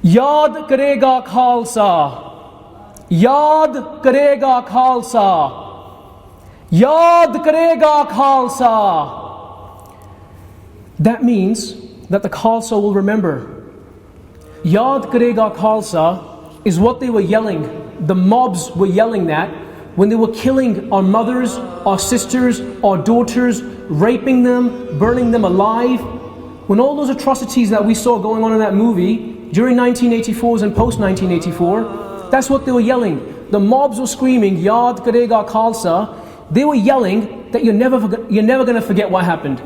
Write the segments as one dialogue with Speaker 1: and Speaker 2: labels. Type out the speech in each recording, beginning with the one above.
Speaker 1: याद करेगा खालसा, याद करेगा खालसा, याद करेगा Khalsa. That means that the Khalsa will remember. Yaad karega Khalsa is what they were yelling. The mobs were yelling that when they were killing our mothers, our sisters, our daughters, raping them, burning them alive. When all those atrocities that we saw going on in that movie during 1984 and post 1984, that's what they were yelling. The mobs were screaming, Yaad karega Khalsa. They were yelling that you're never going to forget what happened.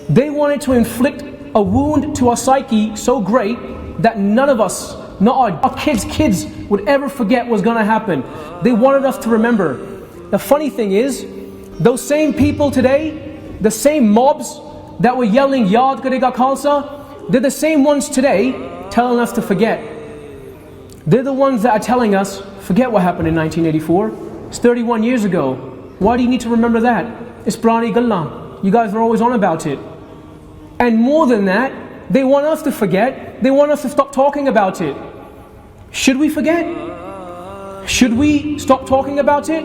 Speaker 1: They wanted to inflict a wound to our psyche so great that none of us, not our kids would ever forget what's going to happen. They wanted us to remember. The funny thing is, those same people today, the same mobs that were yelling Yaad Karega Khalsa, they're the same ones today telling us to forget. They're the ones that are telling us, forget what happened in 1984. It's 31 years ago. Why do you need to remember that? It's Purani Gallan. You guys were always on about it. And more than that, they want us to forget. They want us to stop talking about it. Should we forget? Should we stop talking about it?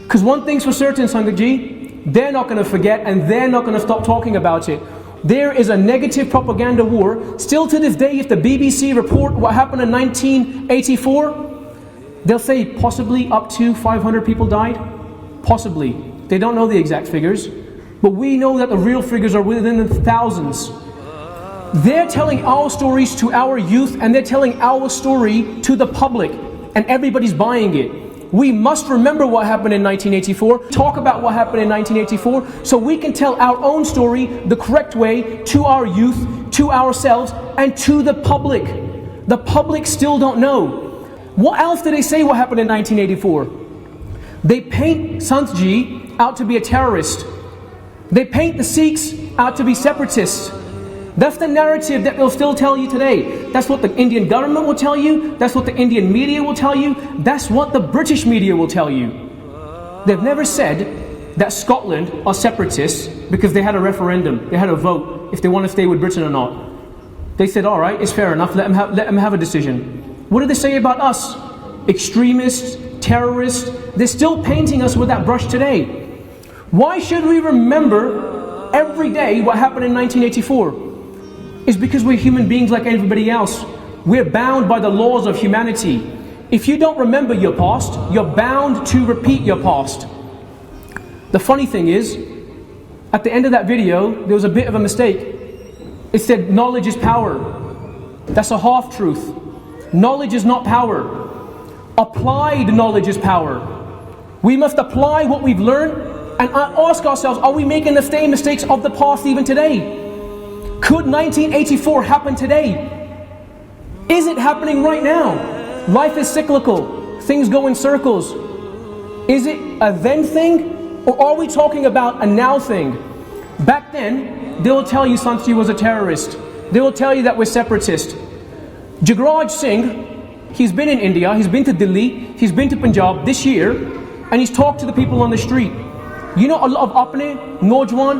Speaker 1: Because one thing's for certain, Sangat Ji, they're not going to forget and they're not going to stop talking about it. There is a negative propaganda war. Still to this day, if the BBC report what happened in 1984, they'll say possibly up to 500 people died. Possibly. They don't know the exact figures. But we know that the real figures are within the thousands. They're telling our stories to our youth and they're telling our story to the public. And everybody's buying it. We must remember what happened in 1984, talk about what happened in 1984, so we can tell our own story the correct way to our youth, to ourselves, and to the public. The public still don't know. What else did they say what happened in 1984? They paint Sant Ji out to be a terrorist. They paint the Sikhs out to be separatists. That's the narrative that they'll still tell you today. That's what the Indian government will tell you. That's what the Indian media will tell you. That's what the British media will tell you. They've never said that Scotland are separatists because they had a referendum. They had a vote if they want to stay with Britain or not. They said, all right, it's fair enough. Let them have a decision. What do they say about us? Extremists, terrorists. They're still painting us with that brush today. Why should we remember every day what happened in 1984? It's because we're human beings like everybody else. We're bound by the laws of humanity. If you don't remember your past, you're bound to repeat your past. The funny thing is, at the end of that video, there was a bit of a mistake. It said knowledge is power. That's a half-truth. Knowledge is not power. Applied knowledge is power. We must apply what we've learned and ask ourselves, are we making the same mistakes of the past even today? Could 1984 happen today? Is it happening right now? Life is cyclical. Things go in circles. Is it a then thing? Or are we talking about a now thing? Back then, they will tell you Sant Ji was a terrorist. They will tell you that we're separatist. Jagmeet Singh, he's been in India, he's been to Delhi, he's been to Punjab this year, and he's talked to the people on the street. You know, a lot of apne, Nojwan,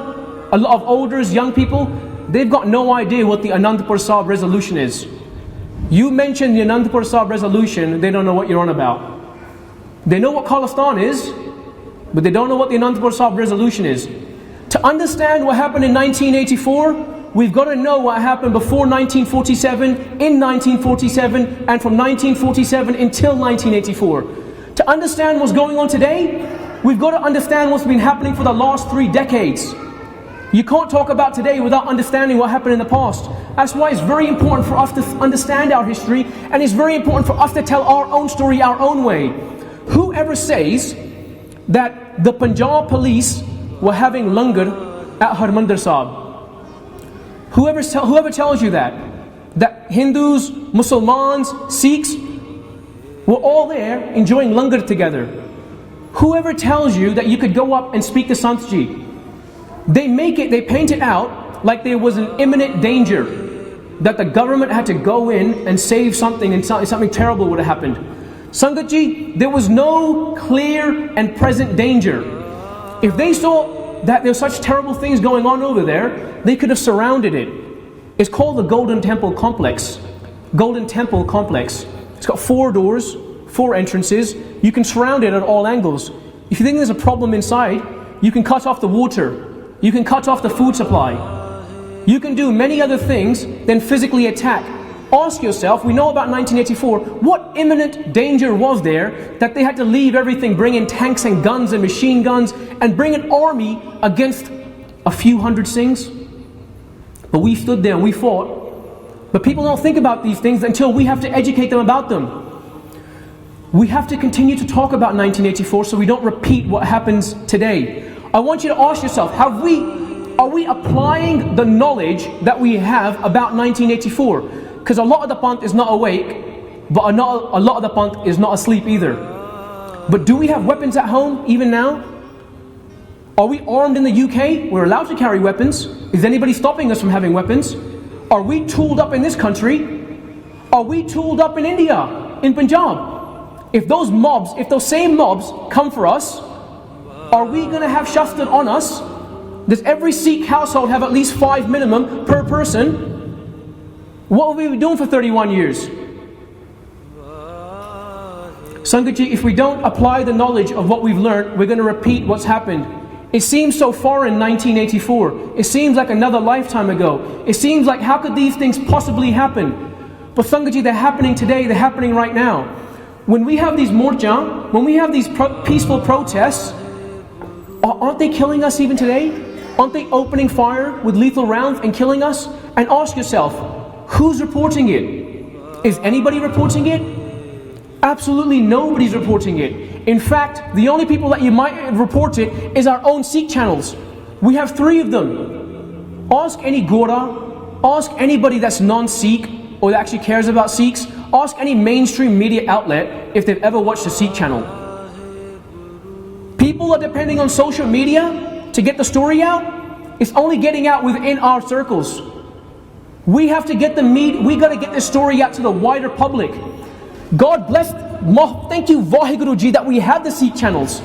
Speaker 1: a lot of elders, young people, they've got no idea what the Anandpur Sahib resolution is. You mention the Anandpur Sahib resolution, they don't know what you're on about. They know what Khalistan is, but they don't know what the Anandpur Sahib resolution is. To understand what happened in 1984, we've got to know what happened before 1947, in 1947, and from 1947 until 1984. To understand what's going on today, we've got to understand what's been happening for the last 3 decades. You can't talk about today without understanding what happened in the past. That's why it's very important for us to understand our history, and it's very important for us to tell our own story our own way. Whoever says that the Punjab police were having langar at Harmandir Sahib, whoever tells you that Hindus, Muslims, Sikhs were all there enjoying langar together, whoever tells you that you could go up and speak to Sant Ji, they paint it out like there was an imminent danger that the government had to go in and save something and something terrible would have happened. Sangat ji, there was no clear and present danger. If they saw that there's such terrible things going on over there, they could have surrounded it. It's called the Golden Temple Complex. Golden Temple Complex. It's got 4 doors, 4 entrances. You can surround it at all angles. If you think there's a problem inside, you can cut off the water. You can cut off the food supply. You can do many other things than physically attack. Ask yourself, we know about 1984, what imminent danger was there that they had to leave everything, bring in tanks and guns and machine guns and bring an army against a few hundred Singhs? But we stood there and we fought. But people don't think about these things until we have to educate them about them. We have to continue to talk about 1984 so we don't repeat what happens today. I want you to ask yourself, are we applying the knowledge that we have about 1984? Because a lot of the Panth is not awake, but a lot of the Panth is not asleep either. But do we have weapons at home even now? Are we armed in the UK? We're allowed to carry weapons. Is anybody stopping us from having weapons? Are we tooled up in this country? Are we tooled up in India, in Punjab? If those same mobs come for us, are we going to have shastra on us? Does every Sikh household have at least 5 minimum per person? What have we been doing for 31 years? Sangatji, if we don't apply the knowledge of what we've learned, we're going to repeat what's happened. It seems so far in 1984. It seems like another lifetime ago. It seems like, how could these things possibly happen? But Sangatji, they're happening today, they're happening right now. When we have these morcha, when we have these peaceful protests, aren't they killing us even today? Aren't they opening fire with lethal rounds and killing us? And ask yourself, who's reporting it? Is anybody reporting it? Absolutely nobody's reporting it. In fact, the only people that you might report it is our own Sikh channels. We have 3 of them. Ask any Gora, ask anybody that's non-Sikh or that actually cares about Sikhs, ask any mainstream media outlet if they've ever watched a Sikh channel. People are depending on social media to get the story out. It's only getting out within our circles. We have to get we got to get this story out to the wider public. God bless, thank you Vaheguru Ji that we have the Sikh channels.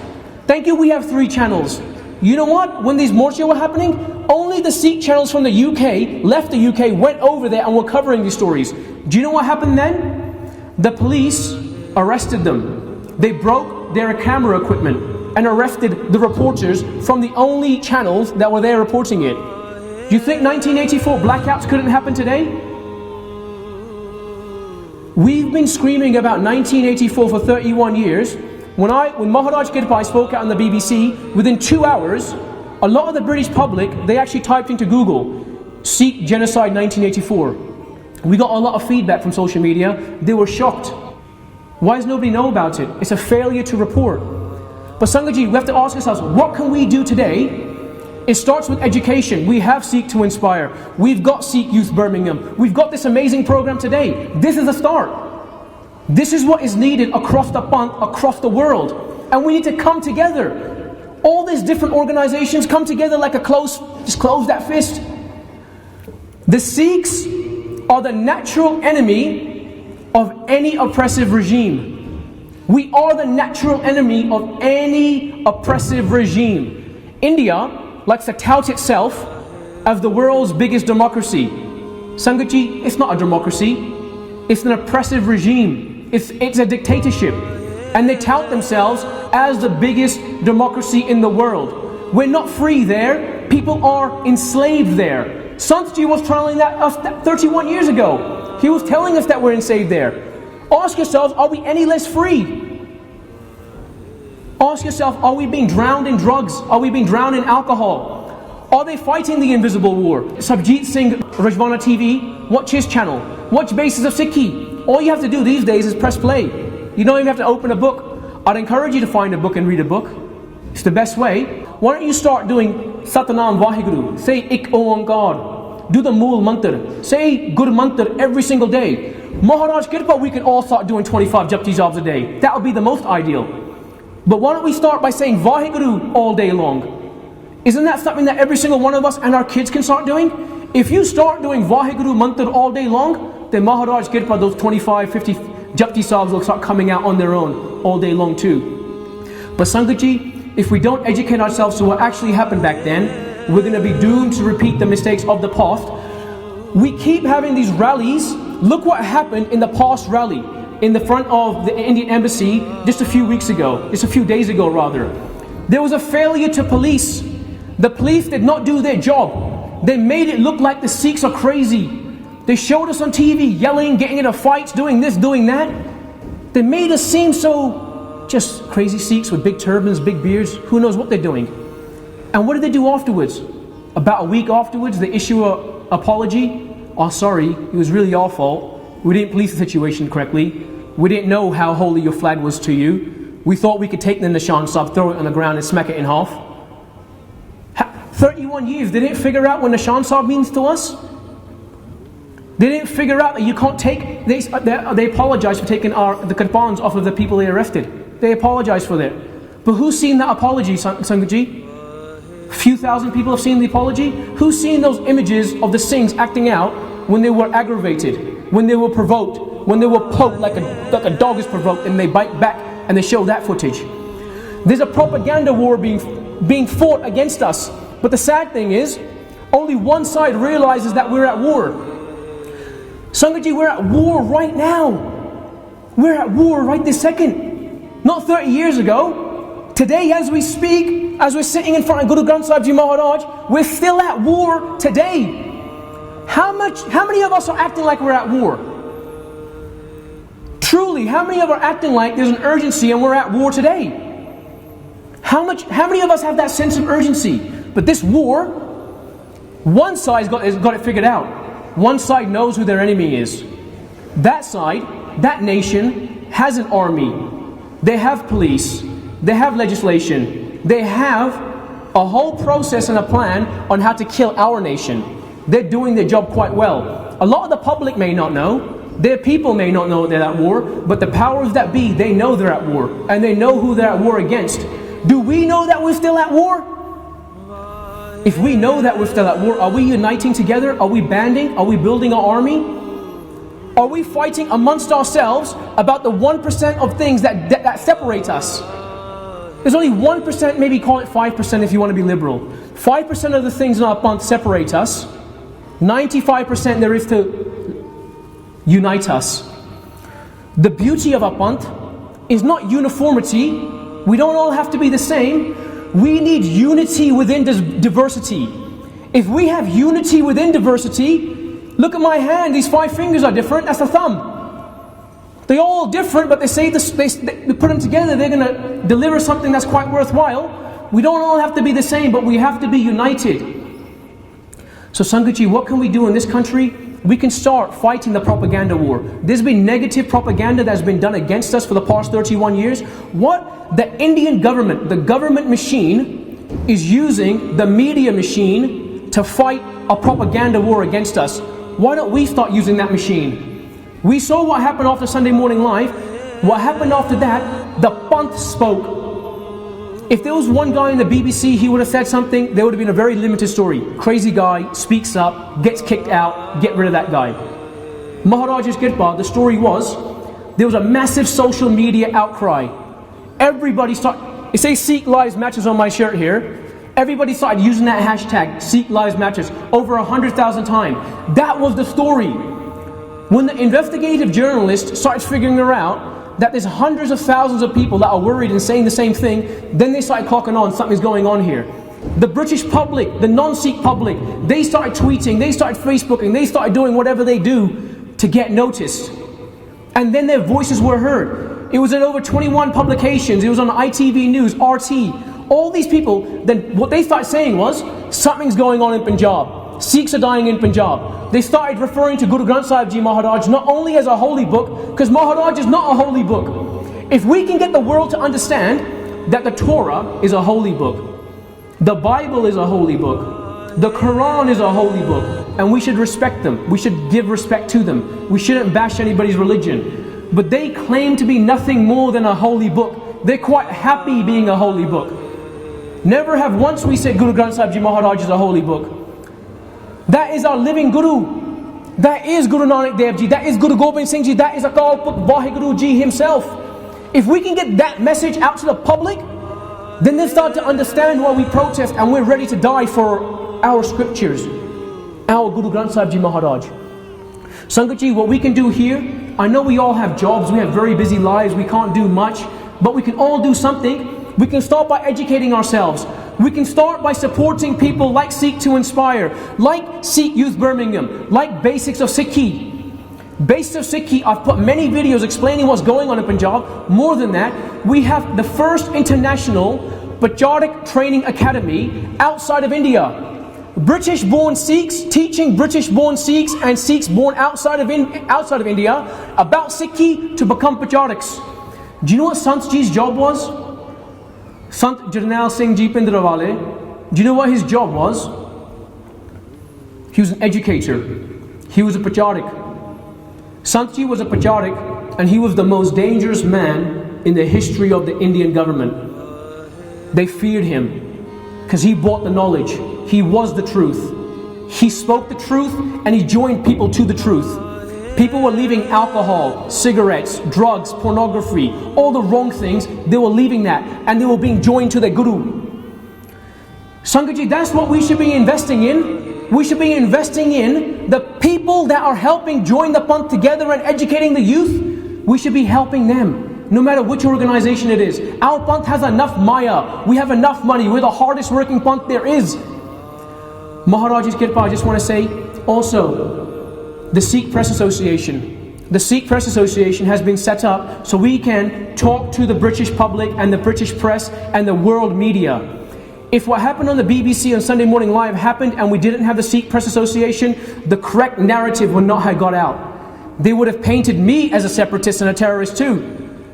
Speaker 1: Thank you, we have 3 channels. You know what? When these morchas were happening, only the Sikh channels from the UK left the UK, went over there and were covering these stories. Do you know what happened then? The police arrested them. They broke their camera equipment and arrested the reporters from the only channels that were there reporting it. Do you think 1984 blackouts couldn't happen today? We've been screaming about 1984 for 31 years. When Maharaj Kirpai spoke out on the BBC, within 2 hours, a lot of the British public, they actually typed into Google, Sikh Genocide 1984. We got a lot of feedback from social media. They were shocked. Why does nobody know about it? It's a failure to report. But Sangatji, we have to ask ourselves, what can we do today? It starts with education. We have Seek to Inspire. We've got Sikh Youth Birmingham. We've got this amazing program today. This is a start. This is what is needed across the Panth, across the world. And we need to come together. All these different organizations come together like just close that fist. The Sikhs are the natural enemy of any oppressive regime. We are the natural enemy of any oppressive regime. India likes to tout itself as the world's biggest democracy. Sangatji, it's not a democracy. It's an oppressive regime. It's a dictatorship. And they tout themselves as the biggest democracy in the world. We're not free there. People are enslaved there. Santji was telling us that 31 years ago. He was telling us that we're enslaved there. Ask yourselves, are we any less free? Ask yourself, are we being drowned in drugs? Are we being drowned in alcohol? Are they fighting the invisible war? Jagmeet Singh, Rajwana TV, watch his channel. Watch Basis of Sikhi. All you have to do these days is press play. You don't even have to open a book. I'd encourage you to find a book and read a book. It's the best way. Why don't you start doing Satnam Vaheguru? Say Ik Oankar. Do the Mool Mantra. Say Good Mantra every single day. Maharaj Kirpa, we can all start doing 25 Japji jobs a day. That would be the most ideal. But why don't we start by saying Vaheguru all day long? Isn't that something that every single one of us and our kids can start doing? If you start doing Vaheguru Mantra all day long, then Maharaj Kirpa, those 25, 50 Japji Sahibs will start coming out on their own all day long too. But Sangat Ji, if we don't educate ourselves to what actually happened back then, we're going to be doomed to repeat the mistakes of the past. We keep having these rallies. Look what happened in the past rally in the front of the Indian embassy just a few days ago rather. There was a failure to police. The police did not do their job. They made it look like the Sikhs are crazy. They showed us on TV yelling, getting into fights, doing this, doing that. They made us seem so just crazy Sikhs with big turbans, big beards. Who knows what they're doing? And what did they do afterwards? About a week afterwards, they issue an apology. Oh, sorry, it was really our fault. We didn't police the situation correctly. We didn't know how holy your flag was to you. We thought we could take the Nishan Sahib, throw it on the ground and smack it in half. 31 years, they didn't figure out what Nishan Sahib means to us. They didn't figure out that you can't take, they apologized for taking the kirpans off of the people they arrested. They apologized for that. But who's seen that apology, Sangat Ji? Few thousand people have seen the apology. Who's seen those images of the Singhs acting out when they were aggravated, when they were provoked, when they were poked like a dog is provoked and they bite back and they show that footage? There's a propaganda war being fought against us. But the sad thing is, only one side realizes that we're at war. Sangat Ji, we're at war right now. We're at war right this second. Not 30 years ago. Today as we speak, as we're sitting in front of Guru Granth Sahib Ji Maharaj, we're still at war today. How many of us are acting like we're at war? Truly, how many of us are acting like there's an urgency and we're at war today? How many of us have that sense of urgency? But this war, one side's got it figured out. One side knows who their enemy is. That side, that nation, has an army. They have police. They have legislation. They have a whole process and a plan on how to kill our nation. They're doing their job quite well. A lot of the public may not know. Their people may not know they're at war. But the powers that be, they know they're at war. And they know who they're at war against. Do we know that we're still at war? If we know that we're still at war, are we uniting together? Are we banding? Are we building an army? Are we fighting amongst ourselves about the 1% of things that separate us? There's only 1%, maybe call it 5% if you want to be liberal. 5% of the things in our panth separate us. 95% there is to unite us. The beauty of our panth is not uniformity. We don't all have to be the same. We need unity within this diversity. If we have unity within diversity, look at my hand, these 5 fingers are different, that's the thumb. They're all different, but they say they put them together, they're going to deliver something that's quite worthwhile. We don't all have to be the same, but we have to be united. So Sangat Ji, what can we do in this country? We can start fighting the propaganda war. There's been negative propaganda that's been done against us for the past 31 years. What the Indian government, the government machine, is using the media machine to fight a propaganda war against us. Why don't we start using that machine? We saw what happened after Sunday Morning Live. What happened after that? The panth spoke. If there was one guy in the BBC, he would have said something, there would have been a very limited story. Crazy guy, speaks up, gets kicked out, get rid of that guy. Maharaj's Kirpa, the story was, there was a massive social media outcry. Everybody started, it says Sikh Lives Matters on my shirt here. Everybody started using that hashtag, Sikh Lives Matters, over 100,000 times. That was the story. When the investigative journalists started figuring out that there's hundreds of thousands of people that are worried and saying the same thing, then they started clocking on, something's going on here. The British public, the non-Sikh public, they started tweeting, they started Facebooking, they started doing whatever they do to get noticed. And then their voices were heard. It was in over 21 publications, it was on ITV News, RT. All these people, then what they started saying was, something's going on in Punjab. Sikhs are dying in Punjab. They started referring to Guru Granth Sahib Ji Maharaj not only as a holy book, because Maharaj is not a holy book. If we can get the world to understand that the Torah is a holy book, the Bible is a holy book, the Quran is a holy book, and we should respect them, we should give respect to them, we shouldn't bash anybody's religion. But they claim to be nothing more than a holy book. They're quite happy being a holy book. Never have once we said Guru Granth Sahib Ji Maharaj is a holy book. That is our living Guru. That is Guru Nanak Dev Ji, that is Guru Gobind Singh Ji, that is Akal Put Vaheguru Ji himself. If we can get that message out to the public, then they start to understand why we protest and we're ready to die for our scriptures, our Guru Granth Sahib Ji Maharaj. Sangat Ji, what we can do here, I know we all have jobs, we have very busy lives, we can't do much, but we can all do something. We can start by educating ourselves. We can start by supporting people like Seek to Inspire, like Sikh Youth Birmingham, like Basics of Sikhi. Basics of Sikhi, I've put many videos explaining what's going on in Punjab. More than that, we have the first international Pacharik training academy outside of India. British born Sikhs teaching British born Sikhs and Sikhs born outside of India about Sikhi to become Pachariks. Do you know what Sant Ji's job was? Sant Jarnail Singh Ji Pindrawale, do you know what his job was? He was an educator. He was a Pacharik. Sant Ji was a Pacharik and he was the most dangerous man in the history of the Indian government. They feared him because he brought the knowledge. He was the truth. He spoke the truth and he joined people to the truth. People were leaving alcohol, cigarettes, drugs, pornography, all the wrong things. They were leaving that and they were being joined to their Guru. Sangat Ji, that's what we should be investing in. We should be investing in the people that are helping join the Panth together and educating the youth. We should be helping them, no matter which organization it is. Our Panth has enough maya. We have enough money. We're the hardest working Panth there is. Maharaj's Kirpa, I just want to say also, the Sikh Press Association. The Sikh Press Association has been set up so we can talk to the British public and the British press and the world media. If what happened on the BBC on Sunday Morning Live happened and we didn't have the Sikh Press Association, the correct narrative would not have got out. They would have painted me as a separatist and a terrorist too.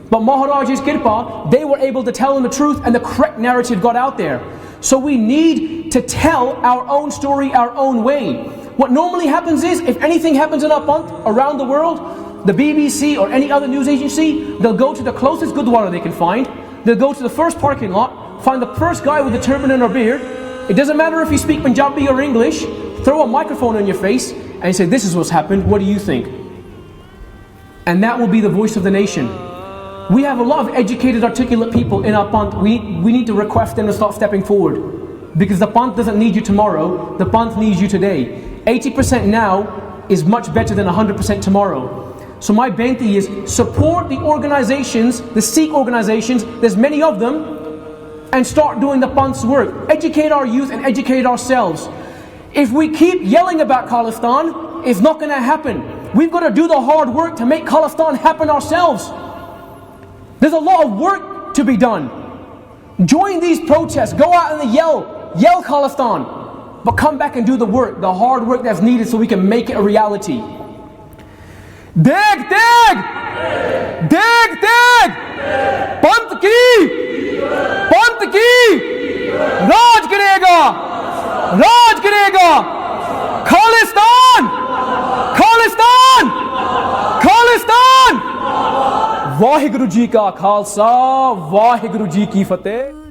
Speaker 1: But Maharaj's Kirpa, they were able to tell them the truth and the correct narrative got out there. So we need to tell our own story our own way. What normally happens is, if anything happens in our Panth around the world, the BBC or any other news agency, they'll go to the closest Gurdwara they can find, they'll go to the first parking lot, find the first guy with a turban and a beard. It doesn't matter if you speak Punjabi or English, throw a microphone in your face and say, this is what's happened, what do you think? And that will be the voice of the nation. We have a lot of educated, articulate people in our Panth. We need to request them to start stepping forward. Because the Panth doesn't need you tomorrow, the Panth needs you today. 80% now is much better than 100% tomorrow. So my benti is, support the organizations, the Sikh organizations, there's many of them, and start doing the Panth's work. Educate our youth and educate ourselves. If we keep yelling about Khalistan, it's not going to happen. We've got to do the hard work to make Khalistan happen ourselves. There's a lot of work to be done. Join these protests, go out and yell Khalistan. But come back and do the work, the hard work that's needed so we can make it a reality. Deg! Deg! Deg! Panth ki! Raj karega! Raj karega! Khalistan! Khalistan! Khalistan! Vaheguru Ji ka Khalsa, Vaheguru Ji ki Fateh.